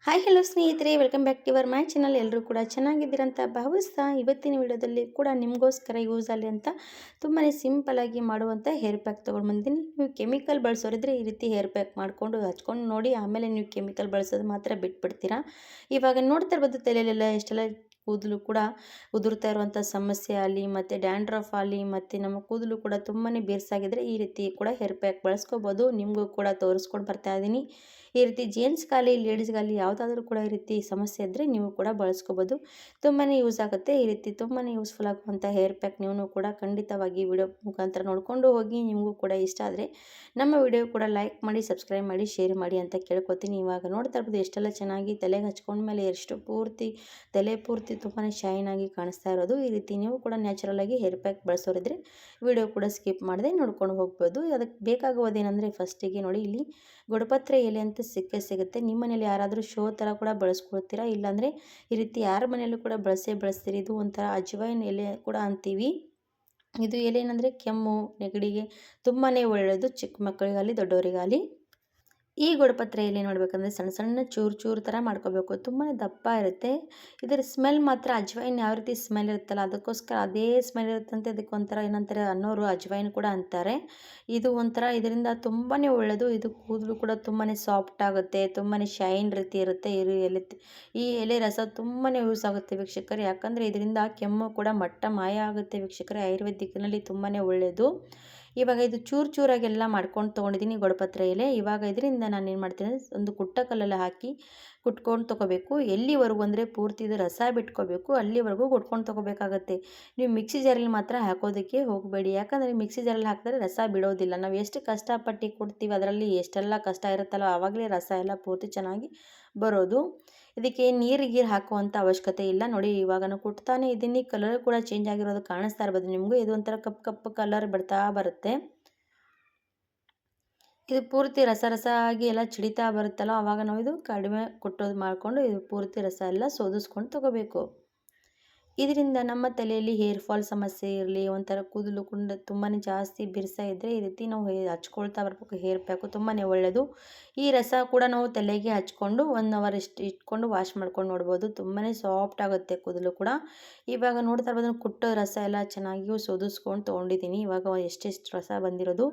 Hi hello ಸ್ನೇಹಿತರೆ, welcome back to your my channel. ಎಲ್ಲರೂ ಕೂಡ ಚೆನ್ನಾಗಿದ್ದೀರಂತ ಭಾವಿಸ್ತಾ ಇವತ್ತಿನ ವಿಡಿಯೋದಲ್ಲಿ ಕೂಡ ನಿಮಗೋಸ್ಕರ ಯೂಸ್ ಆಗಲಿ ಅಂತ ತುಂಬಾ ಸಿಂಪಲಾಗಿ ಮಾಡುವಂಥ ಹೇರ್ ಪ್ಯಾಕ್ ತೊಗೊಂಡು ಬಂದಿದ್ದೀನಿ. ನೀವು ಕೆಮಿಕಲ್ ಬಳಸೋರಿದ್ರೆ ಈ ರೀತಿ ಹೇರ್ ಪ್ಯಾಕ್ ಮಾಡಿಕೊಂಡು ಹಚ್ಕೊಂಡು ನೋಡಿ, ಆಮೇಲೆ ನೀವು ಕೆಮಿಕಲ್ ಬಳಸೋದು ಮಾತ್ರ ಬಿಟ್ಬಿಡ್ತೀರಾ. ಇವಾಗ ನೋಡ್ತಾ ಇರ್ಬೋದು ತಲೆಯಲ್ಲೆಲ್ಲ ಎಷ್ಟೆಲ್ಲ ಕೂದಲು ಕೂಡ ಉದುರ್ತಾ ಇರುವಂಥ ಸಮಸ್ಯೆ ಆಗಲಿ, ಮತ್ತು ಡ್ಯಾಂಡ್ರಫ್ ಆಗಲಿ, ಮತ್ತು ನಮ್ಮ ಕೂದಲು ಕೂಡ ತುಂಬಾ ಬೇರ್ಸಾಗಿದ್ದರೆ ಈ ರೀತಿ ಕೂಡ ಹೇರ್ ಪ್ಯಾಕ್ ಬಳಸ್ಕೋಬೋದು. ನಿಮಗೂ ಕೂಡ ತೋರಿಸ್ಕೊಂಡು ಬರ್ತಾ ಇದ್ದೀನಿ. ಈ ರೀತಿ ಜೆಂಟ್ಸ್ಗಾಗಲಿ ಲೇಡೀಸ್ಗಾಗಲಿ ಯಾವುದಾದ್ರೂ ಕೂಡ ಈ ರೀತಿ ಸಮಸ್ಯೆ ಇದ್ದರೆ ನೀವು ಕೂಡ ಬಳಸ್ಕೋಬೋದು. ತುಂಬಾ ಯೂಸ್ ಆಗುತ್ತೆ. ಈ ರೀತಿ ತುಂಬಾ ಯೂಸ್ಫುಲ್ ಆಗುವಂಥ ಹೇರ್ ಪ್ಯಾಕ್ ನೀವು ಕೂಡ ಖಂಡಿತವಾಗಿ ವಿಡಿಯೋ ಮುಖಾಂತರ ನೋಡ್ಕೊಂಡು ಹೋಗಿ. ನಿಮಗೂ ಕೂಡ ಇಷ್ಟ ಆದರೆ ನಮ್ಮ ವಿಡಿಯೋ ಕೂಡ ಲೈಕ್ ಮಾಡಿ, ಸಬ್ಸ್ಕ್ರೈಬ್ ಮಾಡಿ, ಶೇರ್ ಮಾಡಿ ಅಂತ ಕೇಳ್ಕೊತೀನಿ. ಇವಾಗ ನೋಡ್ತಾ ಇರ್ಬೋದು ಎಷ್ಟೆಲ್ಲ ಚೆನ್ನಾಗಿ ತಲೆಗೆ ಹಚ್ಕೊಂಡ್ಮೇಲೆ ಎಷ್ಟು ತಲೆ ಪೂರ್ತಿ ತುಂಬಾ ಶೈನ್ ಆಗಿ ಕಾಣಿಸ್ತಾ ಇರೋದು. ಈ ರೀತಿ ನೀವು ಕೂಡ ನ್ಯಾಚುರಲ್ ಆಗಿ ಹೇರ್ ಪ್ಯಾಕ್ ಬಳಸೋರಿದ್ರೆ ವಿಡಿಯೋ ಕೂಡ ಸ್ಕಿಪ್ ಮಾಡದೆ ನೋಡ್ಕೊಂಡು ಹೋಗ್ಬೋದು. ಅದಕ್ಕೆ ಬೇಕಾಗುವುದೇನೆಂದರೆ ಫಸ್ಟಿಗೆ ನೋಡಿ, ಇಲ್ಲಿ ಗೊಡಪತ್ರೆ ಎಲೆ ಅಂತ ಸಿಗುತ್ತೆ. ನಿಮ್ಮ ಮನೇಲಿ ಯಾರಾದರೂ ಶೋ ಥರ ಕೂಡ ಬಳಸ್ಕೊಳ್ತೀರಾ, ಇಲ್ಲಾಂದರೆ ಈ ರೀತಿ ಯಾರ ಮನೆಯಲ್ಲೂ ಕೂಡ ಬಳಸ್ತೀರಿ. ಇದು ಒಂಥರ ಅಜ್ವೈನ್ ಎಲೆ ಕೂಡ ಅಂತೀವಿ. ಇದು ಎಲೆ ಏನಂದರೆ ಕೆಮ್ಮು ನೆಗಡಿಗೆ ತುಂಬಾ ಒಳ್ಳೆಯದು, ಚಿಕ್ಕ ಮಕ್ಕಳಿಗಾಗಲಿ ದೊಡ್ಡವರಿಗಾಗಲಿ. ಈ ಗೊಡಪತ್ರೆ ಎಲೆ ನೋಡಬೇಕಂದ್ರೆ ಸಣ್ಣ ಸಣ್ಣ ಚೂರು ಥರ ಮಾಡ್ಕೋಬೇಕು. ತುಂಬಾ ದಪ್ಪ ಇರುತ್ತೆ. ಇದರ ಸ್ಮೆಲ್ ಮಾತ್ರ ಅಜ್ವೈನ್ ಯಾವ ರೀತಿ ಸ್ಮೆಲ್ ಇರುತ್ತಲ್ಲ ಅದಕ್ಕೋಸ್ಕರ ಅದೇ ಸ್ಮೆಲ್ ಇರುತ್ತಂತೆ. ಅದಕ್ಕೆ ಒಂಥರ ಏನಂತಾರೆ ಅನ್ನೋರು ಅಜ್ವೈನ್ ಕೂಡ ಅಂತಾರೆ. ಇದು ಒಂಥರ ಇದರಿಂದ ತುಂಬಾ ಒಳ್ಳೆಯದು. ಇದು ಕೂದಲು ಕೂಡ ತುಂಬಾ ಸಾಫ್ಟ್ ಆಗುತ್ತೆ, ತುಂಬಾ ಶೈನ್ ರೀತಿ ಇರುತ್ತೆ. ಈ ಎಲೆ ರಸ ತುಂಬಾ ಯೂಸ್ ಆಗುತ್ತೆ ವೀಕ್ಷಕರು. ಯಾಕಂದರೆ ಇದರಿಂದ ಕೆಮ್ಮು ಕೂಡ ಮಟ್ಟ ಮಾಯ ಆಗುತ್ತೆ ವೀಕ್ಷಕರೇ. ಆಯುರ್ವೇದಿಕ್ನಲ್ಲಿ ತುಂಬಾ ಒಳ್ಳೆಯದು. ಇವಾಗ ಇದು ಚೂರಾಗೆಲ್ಲ ಮಾಡ್ಕೊಂಡು ತೊಗೊಂಡಿದ್ದೀನಿ ಗೊಡಪತ್ರೆ ಎಲೆ. ಇವಾಗ ಇದರಿಂದ ನಾನು ಏನು ಮಾಡ್ತೀನಿ, ಒಂದು ಕುಟ್ಟ ಕಲ್ಲಲ್ಲಿ ಹಾಕಿ ಕುಟ್ಕೊಂಡು ತೊಗೋಬೇಕು. ಎಲ್ಲಿವರೆಗೂ ಅಂದರೆ ಪೂರ್ತಿ ಇದು ರಸ ಬಿಟ್ಕೋಬೇಕು, ಅಲ್ಲಿವರೆಗೂ ಕುಟ್ಕೊಂಡು ತೊಗೋಬೇಕಾಗತ್ತೆ. ನೀವು ಮಿಕ್ಸಿ ಜಾರಲ್ಲಿ ಮಾತ್ರ ಹಾಕೋದಕ್ಕೆ ಹೋಗಬೇಡಿ. ಯಾಕಂದರೆ ಮಿಕ್ಸಿ ಜಾರಲ್ಲಿ ಹಾಕಿದ್ರೆ ರಸ ಬಿಡೋದಿಲ್ಲ. ನಾವು ಎಷ್ಟು ಕಷ್ಟಪಟ್ಟು ಕೊಡ್ತೀವಿ, ಅದರಲ್ಲಿ ಎಷ್ಟೆಲ್ಲ ಕಷ್ಟ ಇರುತ್ತಲ್ಲ, ಆವಾಗಲೇ ರಸ ಎಲ್ಲ ಪೂರ್ತಿ ಚೆನ್ನಾಗಿ ಬರೋದು. ಇದಕ್ಕೆ ನೀರು ಹಾಕುವಂಥ ಅವಶ್ಯಕತೆ ಇಲ್ಲ. ನೋಡಿ ಇವಾಗ ನಾವು ಕುಟ್ತಾನೆ ಇದೀನಿ, ಕಲರ್ ಕೂಡ ಚೇಂಜ್ ಆಗಿರೋದು ಕಾಣಿಸ್ತಾ ಇರ್ಬೋದು ನಿಮಗೂ. ಇದು ಒಂಥರ ಕಪ್ಪು ಕಲರ್ ಬಿಡ್ತಾ ಬರುತ್ತೆ. ಇದು ಪೂರ್ತಿ ರಸ ಆಗಿ ಎಲ್ಲ ಚಿಡಿತಾ ಬರುತ್ತಲ್ಲ, ಆವಾಗ ನಾವು ಇದು ಕಡಿಮೆ ಕುಟ್ಟೋದು ಮಾಡಿಕೊಂಡು ಇದು ಪೂರ್ತಿ ರಸ ಎಲ್ಲ ಸೋದಿಸ್ಕೊಂಡು ತೊಗೋಬೇಕು. ಇದರಿಂದ ನಮ್ಮ ತಲೆಯಲ್ಲಿ ಹೇರ್ ಫಾಲ್ ಸಮಸ್ಯೆ ಇರಲಿ, ಒಂಥರ ಕೂದಲು ತುಂಬಾ ಜಾಸ್ತಿ ಬಿರ್ಸಾ ಇದ್ದರೆ ಈ ರೀತಿ ನಾವು ಹಚ್ಕೊಳ್ತಾ ಬರಬೇಕು. ಹೇರ್ ಪ್ಯಾಕು ತುಂಬಾ ಒಳ್ಳೆಯದು. ಈ ರಸ ಕೂಡ ನಾವು ತಲೆಗೆ ಹಚ್ಕೊಂಡು 1 ಅವರ್ ಇಟ್ಕೊಂಡು ವಾಶ್ ಮಾಡ್ಕೊಂಡು ನೋಡ್ಬೋದು. ತುಂಬಾ ಸಾಫ್ಟ್ ಆಗುತ್ತೆ ಕೂದಲು ಕೂಡ. ಇವಾಗ ನೋಡ್ತಾ ಇರ್ಬೋದು ಕುಟ್ಟೋ ರಸ ಎಲ್ಲ ಚೆನ್ನಾಗಿ ಸೋದಿಸ್ಕೊಂಡು ತೊಗೊಂಡಿದ್ದೀನಿ. ಇವಾಗ ಎಷ್ಟೆಷ್ಟು ರಸ ಬಂದಿರೋದು,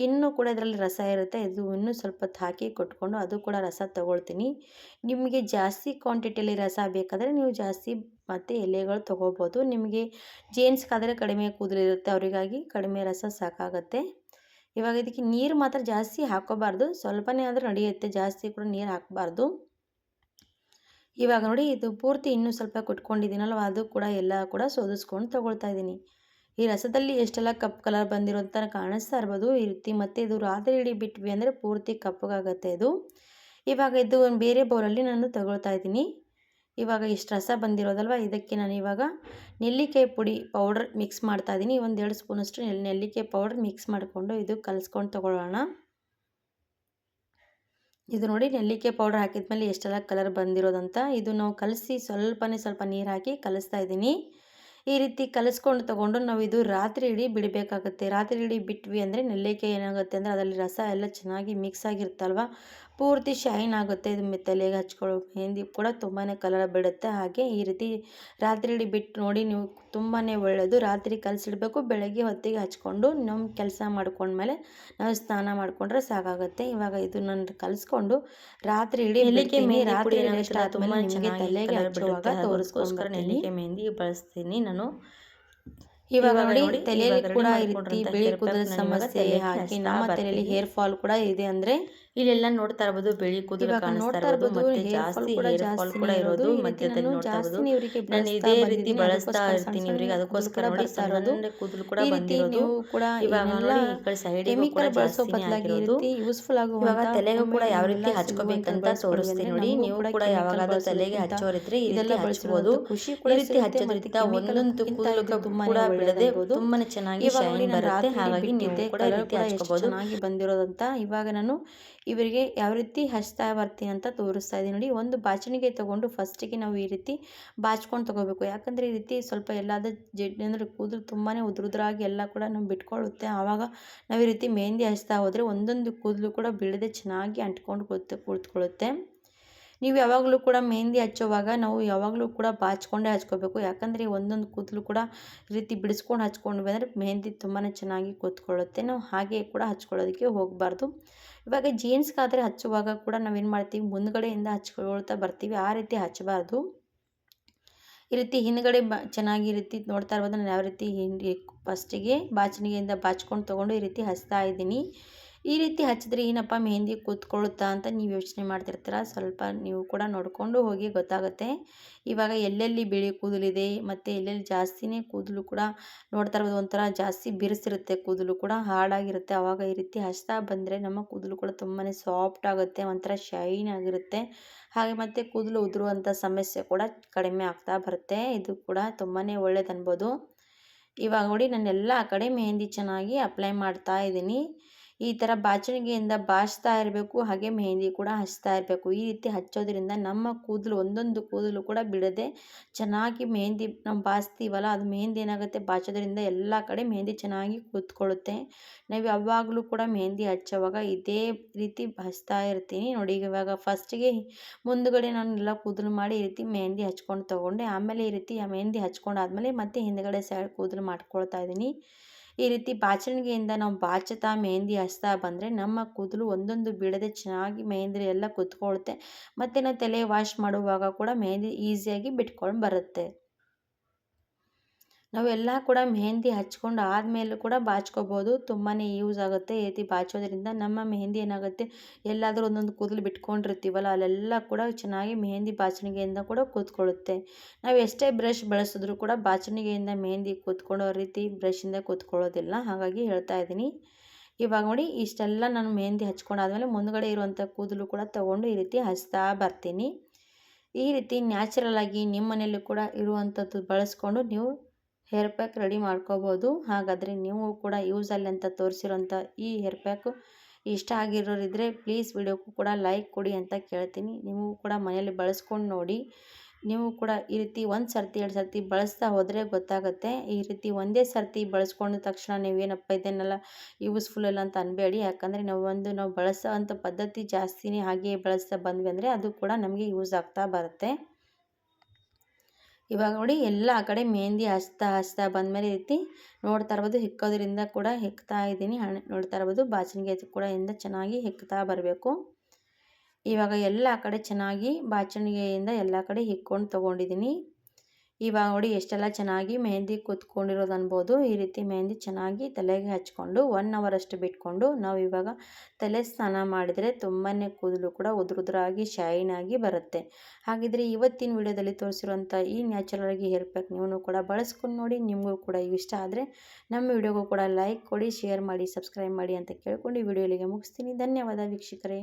ಇನ್ನೂ ಕೂಡ ಇದರಲ್ಲಿ ರಸ ಇರುತ್ತೆ. ಇದು ಇನ್ನೂ ಸ್ವಲ್ಪ ಹೊತ್ತು ಹಾಕಿ ಕೊಟ್ಕೊಂಡು ಅದು ಕೂಡ ರಸ ತೊಗೊಳ್ತೀನಿ. ನಿಮಗೆ ಜಾಸ್ತಿ ಕ್ವಾಂಟಿಟಿಯಲ್ಲಿ ರಸ ಬೇಕಾದರೆ ನೀವು ಜಾಸ್ತಿ ಮತ್ತು ಎಲೆಗಳು ತೊಗೋಬೋದು. ನಿಮಗೆ ಜೇಂಟ್ಸ್ಗಾದರೆ ಕಡಿಮೆ ಕೂದಲಿರುತ್ತೆ, ಅವರಿಗಾಗಿ ಕಡಿಮೆ ರಸ ಸಾಕಾಗತ್ತೆ. ಇವಾಗ ಇದಕ್ಕೆ ನೀರು ಮಾತ್ರ ಜಾಸ್ತಿ ಹಾಕೋಬಾರ್ದು, ಸ್ವಲ್ಪನೇ ಆದರೂ ನಡೆಯುತ್ತೆ, ಜಾಸ್ತಿ ಕೂಡ ನೀರು ಹಾಕಬಾರ್ದು. ಇವಾಗ ನೋಡಿ ಇದು ಪೂರ್ತಿ ಇನ್ನೂ ಸ್ವಲ್ಪ ಕುಟ್ಕೊಂಡಿದ್ದೀನಲ್ವ, ಅದು ಕೂಡ ಎಲ್ಲ ಕೂಡ ಸೋದಿಸ್ಕೊಂಡು ತೊಗೊಳ್ತಾ ಇದ್ದೀನಿ. ಈ ರಸದಲ್ಲಿ ಎಷ್ಟೆಲ್ಲ ಕಪ್ಪು ಕಲರ್ ಬಂದಿರೋ ಅಂತ ಕಾಣಿಸ್ತಾ ಇರ್ಬೋದು ಈ ರೀತಿ. ಮತ್ತು ಇದು ರಾತ್ರಿ ಇಡೀ ಬಿಟ್ವಿ ಅಂದರೆ ಪೂರ್ತಿ ಕಪ್ಪಗಾಗತ್ತೆ ಇದು. ಇವಾಗ ಇದು ಒಂದು ಬೇರೆ ಬೌಲಲ್ಲಿ ನಾನು ತಗೊಳ್ತಾ ಇದ್ದೀನಿ. ಇವಾಗ ಇಷ್ಟು ರಸ ಬಂದಿರೋದಲ್ವ, ಇದಕ್ಕೆ ನಾನು ಇವಾಗ ನೆಲ್ಲಿಕಾಯಿ ಪುಡಿ ಪೌಡರ್ ಮಿಕ್ಸ್ ಮಾಡ್ತಾ ಇದ್ದೀನಿ. 1-2 ಸ್ಪೂನಷ್ಟು ನೆಲ್ಲಿಕಾಯಿ ಪೌಡರ್ ಮಿಕ್ಸ್ ಮಾಡಿಕೊಂಡು ಇದು ಕಲಿಸ್ಕೊಂಡು ತೊಗೊಳ್ಳೋಣ. ಇದು ನೋಡಿ ನೆಲ್ಲಿಕಾಯಿ ಪೌಡರ್ ಹಾಕಿದ್ಮೇಲೆ ಎಷ್ಟೆಲ್ಲ ಕಲರ್ ಬಂದಿರೋದಂತ. ಇದು ನಾವು ಕಲಸಿ ಸ್ವಲ್ಪ ನೀರು ಹಾಕಿ ಕಲಿಸ್ತಾ ಇದ್ದೀನಿ. ಈ ರೀತಿ ಕಲಿಸ್ಕೊಂಡು ತೊಗೊಂಡು ನಾವು ಇದು ರಾತ್ರಿ ಇಡೀ ಬಿಡಬೇಕಾಗುತ್ತೆ. ರಾತ್ರಿ ಇಡೀ ಬಿಟ್ವಿ ಅಂದರೆ ನೆಲ್ಲಿಕಾಯಿ ಏನಾಗುತ್ತೆ ಅಂದರೆ ಅದರಲ್ಲಿ ರಸ ಎಲ್ಲ ಚೆನ್ನಾಗಿ ಮಿಕ್ಸ್ ಆಗಿರುತ್ತಲ್ವ, ಪೂರ್ತಿ ಶೈನ್ ಆಗುತ್ತೆ. ಇದು ತಲೆಗೆ ಹಚ್ಕೊಳ್ಳೋ ಮೆಹಂದಿ ಕೂಡ ತುಂಬಾ ಕಲರ್ ಬಿಡುತ್ತೆ. ಹಾಗೆ ಈ ರೀತಿ ರಾತ್ರಿ ಇಡೀ ಬಿಟ್ಟು ನೋಡಿ ನೀವು, ತುಂಬಾ ಒಳ್ಳೆಯದು. ರಾತ್ರಿ ಕಲಸಿಡಬೇಕು, ಬೆಳಗ್ಗೆ ಹೊತ್ತಿಗೆ ಹಚ್ಕೊಂಡು ನಮ್ಮ ಕೆಲಸ ಮಾಡ್ಕೊಂಡ್ಮೇಲೆ ನಾವು ಸ್ನಾನ ಮಾಡಿಕೊಂಡ್ರೆ ಸಾಕಾಗುತ್ತೆ. ಇವಾಗ ಇದು ನಾನು ಕಲಿಸ್ಕೊಂಡು ರಾತ್ರಿ ಇಡೀ ರಾತ್ರಿ ತುಂಬ ತಲೆಗೆ ಹಚ್ಚುವಾಗ ತೋರಿಸ್ಕೋಸ್ಕರ ನೆಲ್ಲಿಕಾಯಿ ಮೆಹಂದಿ ಬಳಸ್ತೀನಿ ನಾನು. ಇವಾಗ ನೋಡಿ ತಲೆಯಲ್ಲಿ ಕೂಡ ಈ ರೀತಿ ಬಿಳಿ ಕೂದಲ ಸಮಸ್ಯೆ ಹಾಕಿ ನಮ್ಮ ತಲೆಯಲ್ಲಿ ಹೇರ್ ಫಾಲ್ ಕೂಡ ಇದೆ ಅಂದರೆ ಇಲ್ಲೆಲ್ಲ ನೋಡ್ತಾ ಇರಬಹುದು ಬಿಳಿ ಕೂದಲು ಕಾಣಿಸ್ತಾ ಇರೋದು, ಮತ್ತೆ ಜಾಸ್ತಿ ಹೇರ್ ಫಾಲ್ ಕೂಡ ಇರೋದು ಮಧ್ಯದಲ್ಲಿ ನೋಡ್ತಾ ಇರಬಹುದು. ನಾನು ಇದೇ ರೀತಿ ಬಳಸ್ತಾ ಇರ್ತೀನಿ ಇವರಿಗೆ, ಅದಕ್ಕೋಸ್ಕರ ನೋಡಿ ಸಣ್ಣ ಕೂದಲು ಕೂಡ ಬಂದಿರೋದು. ಇವಾಗ ನೋಡಿ ಈ ಕಡೆ ಸೈಡಿಗೂ ಕೂಡ ಜಾಸ್ತಿನೇ ಆಗಿರೋದು. ಯೂಸ್ಫುಲ್ ಆಗುವ ಇವಾಗ ತಲೆಗೂ ಕೂಡ ಯಾವ ರೀತಿ ಹಚ್ಕೋಬೇಕಂತ ತೋರಿಸ್ತೀನಿ ನೋಡಿ. ನೀವು ಕೂಡ ಯಾವಾಗಾದ್ರೂ ತಲೆಗೆ ಹಚ್ಚೋರಿದ್ರೆ ಇದೆಲ್ಲ ಬಳಸಬಹುದು. ಈ ರೀತಿ ಹಚ್ಚೋದ್ರಿಂದ ಒಂದೊಂದು ಕೂದಲು ಕೂಡ ಬಿಡದೆ ತುಂಬಾನೇ ಚೆನ್ನಾಗಿ ಶೈನ್ ಬರುತ್ತೆ. ಹಾಗಾಗಿ ನೀವು ಕೂಡ ಈ ರೀತಿ ಹಚ್ಕೋಬಹುದು. ಚೆನ್ನಾಗಿ ಬಂದಿರೋದಂತ ಇವಾಗ ನಾನು ಇವರಿಗೆ ಯಾವ ರೀತಿ ಹಚ್ತಾ ಬರ್ತೀನಿ ಅಂತ ತೋರಿಸ್ತಾ ಇದ್ದೀನಿ ನೋಡಿ. ಒಂದು ಬಾಚಣಿಗೆ ತೊಗೊಂಡು ಫಸ್ಟಿಗೆ ನಾವು ಈ ರೀತಿ ಬಾಚ್ಕೊಂಡು ತೊಗೋಬೇಕು. ಯಾಕಂದರೆ ಈ ರೀತಿ ಸ್ವಲ್ಪ ಎಲ್ಲಾದ ಜಡ್ಡಿ ಅಂದರೆ ಕೂದಲು ತುಂಬಾ ಉದುರಾಗಿ ಎಲ್ಲ ಕೂಡ ನಾವು ಬಿಟ್ಕೊಳ್ಳುತ್ತೆ. ಆವಾಗ ನಾವು ಈ ರೀತಿ ಮೆಹಂದಿ ಹಚ್ತಾ ಹೋದರೆ ಒಂದೊಂದು ಕೂದಲು ಕೂಡ ಬಿಡದೆ ಚೆನ್ನಾಗಿ ಅಂಟ್ಕೊಂಡು ಕುಳಿತುಕೊಳ್ಳುತ್ತೆ. ನೀವು ಯಾವಾಗಲೂ ಕೂಡ ಮೆಹಂದಿ ಹಚ್ಚೋವಾಗ ನಾವು ಯಾವಾಗಲೂ ಕೂಡ ಬಾಚಿಕೊಂಡೇ ಹಚ್ಕೋಬೇಕು. ಯಾಕಂದರೆ ಒಂದೊಂದು ಕೂದಲು ಕೂಡ ಈ ರೀತಿ ಬಿಡಿಸ್ಕೊಂಡು ಹಚ್ಕೊಂಡು ಬಂದರೆ ಮೆಹಂದಿ ತುಂಬಾ ಚೆನ್ನಾಗಿ ಕೂತ್ಕೊಳ್ಳುತ್ತೆ. ನಾವು ಹಾಗೆ ಕೂಡ ಹಚ್ಕೊಳ್ಳೋದಕ್ಕೆ ಹೋಗಬಾರ್ದು. ಇವಾಗ ಜೀನ್ಸ್ಗಾದರೆ ಹಚ್ಚುವಾಗ ಕೂಡ ನಾವೇನು ಮಾಡ್ತೀವಿ, ಮುಂದ್ಗಡೆಯಿಂದ ಹಚ್ಕೊಳ್ತಾ ಬರ್ತೀವಿ. ಆ ರೀತಿ ಹಚ್ಚಬಾರ್ದು. ಈ ರೀತಿ ಹಿಂದ್ಗಡೆ ಚೆನ್ನಾಗಿ ಈ ರೀತಿ ನೋಡ್ತಾ ಇರ್ಬೋದು. ನಾನು ಯಾವ ರೀತಿ ಫಸ್ಟಿಗೆ ಬಾಚಣಿಗೆಯಿಂದ ಬಾಚ್ಕೊಂಡು ತೊಗೊಂಡು ಈ ರೀತಿ ಹಚ್ತಾ ಇದ್ದೀನಿ. ಈ ರೀತಿ ಹಚ್ಚಿದ್ರೆ ಏನಪ್ಪ ಮೆಹಂದಿ ಕೂತ್ಕೊಳ್ಳುತ್ತಾ ಅಂತ ನೀವು ಯೋಚನೆ ಮಾಡ್ತಿರ್ತೀರ. ಸ್ವಲ್ಪ ನೀವು ಕೂಡ ನೋಡಿಕೊಂಡು ಹೋಗಿ ಗೊತ್ತಾಗುತ್ತೆ. ಇವಾಗ ಎಲ್ಲೆಲ್ಲಿ ಬಿಳಿ ಕೂದಲಿದೆ ಮತ್ತು ಎಲ್ಲೆಲ್ಲಿ ಜಾಸ್ತಿನೇ ಕೂದಲು ಕೂಡ ನೋಡ್ತಾ ಇರ್ಬೋದು, ಒಂಥರ ಜಾಸ್ತಿ ಬಿರುಸಿರುತ್ತೆ, ಕೂದಲು ಕೂಡ ಹಾರ್ಡಾಗಿರುತ್ತೆ. ಆವಾಗ ಈ ರೀತಿ ಹಚ್ತಾ ಬಂದರೆ ನಮ್ಮ ಕೂದಲು ಕೂಡ ತುಂಬಾ ಸಾಫ್ಟ್ ಆಗುತ್ತೆ, ಒಂಥರ ಶೈನ್ ಆಗಿರುತ್ತೆ. ಹಾಗೆ ಮತ್ತು ಕೂದಲು ಉದುರುವಂಥ ಸಮಸ್ಯೆ ಕೂಡ ಕಡಿಮೆ ಆಗ್ತಾ ಬರುತ್ತೆ. ಇದು ಕೂಡ ತುಂಬಾ ಒಳ್ಳೇದು ಅನ್ಬೋದು. ಇವಾಗ ನೋಡಿ ನಾನು ಎಲ್ಲ ಕಡೆ ಮೆಹಂದಿ ಚೆನ್ನಾಗಿ ಅಪ್ಲೈ ಮಾಡ್ತಾ ಇದ್ದೀನಿ. ಈ ಥರ ಬಾಚಣಿಗೆಯಿಂದ ಬಾಚ್ತಾ ಇರಬೇಕು, ಹಾಗೆ ಮೆಹಂದಿ ಕೂಡ ಹಚ್ತಾ ಇರಬೇಕು. ಈ ರೀತಿ ಹಚ್ಚೋದ್ರಿಂದ ನಮ್ಮ ಕೂದಲು ಒಂದೊಂದು ಕೂದಲು ಕೂಡ ಬಿಡದೆ ಚೆನ್ನಾಗಿ ಮೆಹಂದಿ ನಾವು ಬಾಚ್ತೀವಲ್ಲ, ಅದು ಮೆಹಂದಿ ಏನಾಗುತ್ತೆ ಬಾಚೋದ್ರಿಂದ ಎಲ್ಲ ಕಡೆ ಮೆಹಂದಿ ಚೆನ್ನಾಗಿ ಕೂತ್ಕೊಳ್ಳುತ್ತೆ. ನಾವು ಯಾವಾಗಲೂ ಕೂಡ ಮೆಹಂದಿ ಹಚ್ಚೋವಾಗ ಇದೇ ರೀತಿ ಹಚ್ತಾ ಇರ್ತೀನಿ. ನೋಡಿ ಇವಾಗ ಫಸ್ಟಿಗೆ ಮುಂದುಗಡೆ ನಾನು ಎಲ್ಲ ಕೂದಲು ಮಾಡಿ ಈ ರೀತಿ ಮೆಹಂದಿ ಹಚ್ಕೊಂಡು ತೊಗೊಂಡೆ. ಆಮೇಲೆ ಈ ರೀತಿ ಮೆಹಂದಿ ಹಚ್ಕೊಂಡಾದ್ಮೇಲೆ ಮತ್ತೆ ಹಿಂದುಗಡೆ ಸೈಡ್ ಕೂದಲು ಮಾಡ್ಕೊಳ್ತಾ ಇದ್ದೀನಿ. ಈ ರೀತಿ ಬಾಚಣಿಗೆಯಿಂದ ನಾವು ಬಾಚುತ್ತಾ ಮೆಹಂದಿ ಹಚ್ತಾ ಬಂದರೆ ನಮ್ಮ ಕೂದಲು ಒಂದೊಂದು ಬಿಡದೆ ಚೆನ್ನಾಗಿ ಮೆಹಂದಿ ಎಲ್ಲ ಕೂತ್ಕೊಳ್ಳುತ್ತೆ. ಮತ್ತು ನಾವು ತಲೆ ವಾಶ್ ಮಾಡುವಾಗ ಕೂಡ ಮೆಹಂದಿ ಈಸಿಯಾಗಿ ಬಿಟ್ಕೊಂಡು ಬರುತ್ತೆ. ನಾವೆಲ್ಲ ಕೂಡ ಮೆಹಂದಿ ಹಚ್ಕೊಂಡು ಆದಮೇಲೂ ಕೂಡ ಬಾಚ್ಕೋಬೋದು. ತುಂಬಾ ಯೂಸ್ ಆಗುತ್ತೆ. ಈ ರೀತಿ ಬಾಚೋದ್ರಿಂದ ನಮ್ಮ ಮೆಹಂದಿ ಏನಾಗುತ್ತೆ, ಎಲ್ಲಾದರೂ ಒಂದೊಂದು ಕೂದಲು ಬಿಟ್ಕೊಂಡಿರ್ತೀವಲ್ಲ ಅಲ್ಲೆಲ್ಲ ಕೂಡ ಚೆನ್ನಾಗಿ ಮೆಹಂದಿ ಬಾಚಣಿಗೆಯಿಂದ ಕೂಡ ಕೂತ್ಕೊಳ್ಳುತ್ತೆ. ನಾವು ಎಷ್ಟೇ ಬ್ರಷ್ ಬಳಸಿದ್ರೂ ಕೂಡ ಬಾಚಣಿಗೆಯಿಂದ ಮೆಹಂದಿ ಕೂತ್ಕೊಳ್ಳೋ ರೀತಿ ಬ್ರಷಿಂದ ಕೂತ್ಕೊಳ್ಳೋದಿಲ್ಲ. ಹಾಗಾಗಿ ಹೇಳ್ತಾ ಇದ್ದೀನಿ. ಇವಾಗ ನೋಡಿ ಇಷ್ಟೆಲ್ಲ ನಾನು ಮೆಹಂದಿ ಹಚ್ಕೊಂಡಾದ್ಮೇಲೆ ಮುಂದುಗಡೆ ಇರುವಂಥ ಕೂದಲು ಕೂಡ ತೊಗೊಂಡು ಈ ರೀತಿ ಹಚ್ತಾ ಬರ್ತೀನಿ. ಈ ರೀತಿ ನ್ಯಾಚುರಲ್ ಆಗಿ ನಿಮ್ಮ ಮನೆಯಲ್ಲೂ ಕೂಡ ಇರುವಂಥದ್ದು ಬಳಸ್ಕೊಂಡು ನೀವು ಹೇರ್ ಪ್ಯಾಕ್ ರೆಡಿ ಮಾಡ್ಕೋಬೋದು. ಹಾಗಾದರೆ ನೀವು ಕೂಡ ಯೂಸ್ ಅಲ್ಲಿ ಅಂತ ತೋರಿಸಿರೋಂಥ ಈ ಹೇರ್ ಪ್ಯಾಕು ಇಷ್ಟ ಆಗಿರೋರಿದ್ದರೆ ಪ್ಲೀಸ್ ವಿಡಿಯೋಕ್ಕೂ ಕೂಡ ಲೈಕ್ ಕೊಡಿ ಅಂತ ಕೇಳ್ತೀನಿ. ನೀವು ಕೂಡ ಮನೆಯಲ್ಲಿ ಬಳಸ್ಕೊಂಡು ನೋಡಿ. ನೀವು ಕೂಡ ಈ ರೀತಿ ಒಂದು ಸರ್ತಿ 2 ಸರ್ತಿ ಬಳಸ್ತಾ ಹೋದರೆ ಗೊತ್ತಾಗುತ್ತೆ. ಈ ರೀತಿ ಒಂದೇ ಸರ್ತಿ ಬಳಸ್ಕೊಂಡ ತಕ್ಷಣ ನೀವೇನಪ್ಪ ಇದನ್ನೆಲ್ಲ ಯೂಸ್ಫುಲ್ ಇಲ್ಲ ಅಂತ ಅನ್ಬೇಡಿ. ಯಾಕಂದರೆ ನಾವು ಬಳಸೋ ಅಂಥ ಪದ್ಧತಿ ಜಾಸ್ತಿನೇ ಹಾಗೆಯೇ ಬಳಸ್ತಾ ಬಂದ್ವಿ ಅಂದರೆ ಅದು ಕೂಡ ನಮಗೆ ಯೂಸ್ ಆಗ್ತಾ ಬರುತ್ತೆ. ಇವಾಗ ನೋಡಿ ಎಲ್ಲ ಆ ಕಡೆ ಮೆಹಂದಿ ಹಚ್ತಾ ಬಂದಮೇಲೆ ಈ ರೀತಿ ನೋಡ್ತಾ ಇರ್ಬೋದು, ಹೆಕ್ಕೋದ್ರಿಂದ ಕೂಡ ಹೆಕ್ತಾ ಇದ್ದೀನಿ. ನೋಡ್ತಾ ಇರ್ಬೋದು ಬಾಚಣಿಗೆ ಕೂಡ ಇಂದ ಚೆನ್ನಾಗಿ ಹೆಕ್ತಾ ಬರಬೇಕು. ಇವಾಗ ಎಲ್ಲ ಕಡೆ ಚೆನ್ನಾಗಿ ಬಾಚಣಿಗೆಯಿಂದ ಎಲ್ಲ ಕಡೆ ಹೆಕ್ಕೊಂಡು ತೊಗೊಂಡಿದ್ದೀನಿ. ಇವಾಗ ನೋಡಿ ಎಷ್ಟೆಲ್ಲ ಚೆನ್ನಾಗಿ ಮೆಹಂದಿ ಕೂತ್ಕೊಂಡಿರೋದು ಅನ್ಬೋದು. ಈ ರೀತಿ ಮೆಹಂದಿ ಚೆನ್ನಾಗಿ ತಲೆಗೆ ಹಚ್ಕೊಂಡು 1 ಅವರ್ ಅಷ್ಟು ಬಿಟ್ಕೊಂಡು ನಾವು ಇವಾಗ ತಲೆ ಸ್ನಾನ ಮಾಡಿದರೆ ತುಂಬಾ ಕೂದಲು ಕೂಡ ಉದುರಾಗಿ ಶೈನ್ ಆಗಿ ಬರುತ್ತೆ. ಹಾಗಿದ್ರೆ ಇವತ್ತಿನ ವಿಡಿಯೋದಲ್ಲಿ ತೋರಿಸಿರುವಂಥ ಈ ನ್ಯಾಚುರಲ್ ಆಗಿ ಹೇರ್ ಪ್ಯಾಕ್ ನೀವು ಕೂಡ ಬಳಸ್ಕೊಂಡು ನೋಡಿ. ನಿಮಗೂ ಕೂಡ ಇಷ್ಟ ಆದರೆ ನಮ್ಮ ವಿಡಿಯೋಗೂ ಕೂಡ ಲೈಕ್ ಕೊಡಿ, ಶೇರ್ ಮಾಡಿ, ಸಬ್ಸ್ಕ್ರೈಬ್ ಮಾಡಿ ಅಂತ ಕೇಳ್ಕೊಂಡು ಈ ವಿಡಿಯೋ ಇಲ್ಲಿಗೆ ಮುಗಿಸ್ತೀನಿ. ಧನ್ಯವಾದ ವೀಕ್ಷಕರೇ.